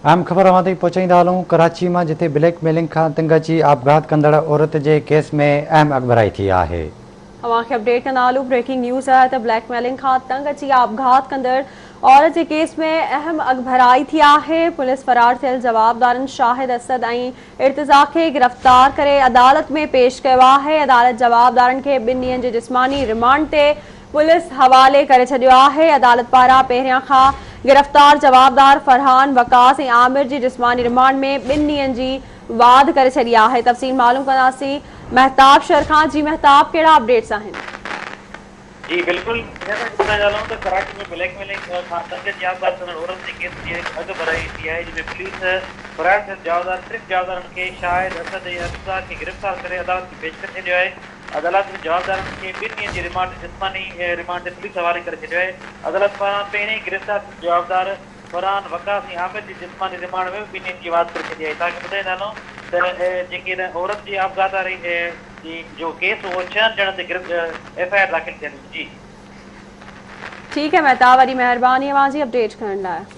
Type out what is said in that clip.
अहम ख़बर अवां ताईं पहुचाईंदा हलूं। कराची में जिथे ब्लैकमेलिंग खां तंग अची आपघात कंदड़ औरत के केस में अहम अॻभराई थी आहे। अवांखे अपडेट कंदा हलूं। ब्रेकिंग न्यूज़ है तो ब्लैकमेलिंग खां तंग अची आपघात कंदड़ औरत के केस में अहम अॻभराई थी आहे। पुलिस फरार थियल जवाबदारन शाहिद असद ऐं इर्तिज़ा के गिरफ्तार करे अदालत में पेश किया है। अदालत जवाबदारन के 2 ॾींहनि जे जिस्मानी रिमांड ते पुलिस हवाले करे छॾियो आहे। अदालत पारां पहिरियां खां गिरफ्तार जवाबदार फरहान वकास ऐं आमिर जी जिस्मानी रिमांड में 2 ॾींहनि जी वाद करे छॾी आहे। तफ़सील मालूम कंदासीं महताब शरखां जी। महताब, कहिड़ा अपडेट्स आहिनि? जी बिल्कुल, तो कराची में ब्लैकमेलिंग औरत के केस की अॻभराई थी है, जिसमें पुलिस फरार थियल जवाबदार 3 जवाबदारन के शाहिद असद ऐं अर्तुजा के गिरफ्तार करे अदालत में पेश करे छॾियो है। अदालत में जवाबदारन के 2 ॾींहनि जी रिमांड जिस्मानी रिमांड ते पुलिस हवाले करे छॾियो है। अदालत पारां पहिरें गिरफ्तार जवाबदार फरहान वकास ऐं आमिर जी जिस्मानी रिमांड में 2 ॾींहनि की वाद करे छॾी आहे। तव्हांखे ॿुधाईंदा हलूं त जेकी औरत जी आपघात वारी जो केस वो 6 ॼणनि ते FIR दाख़िल थियल। जी ठीक है महताब, वरी मेहरबानी अवां जी अपडेट करण लाइ।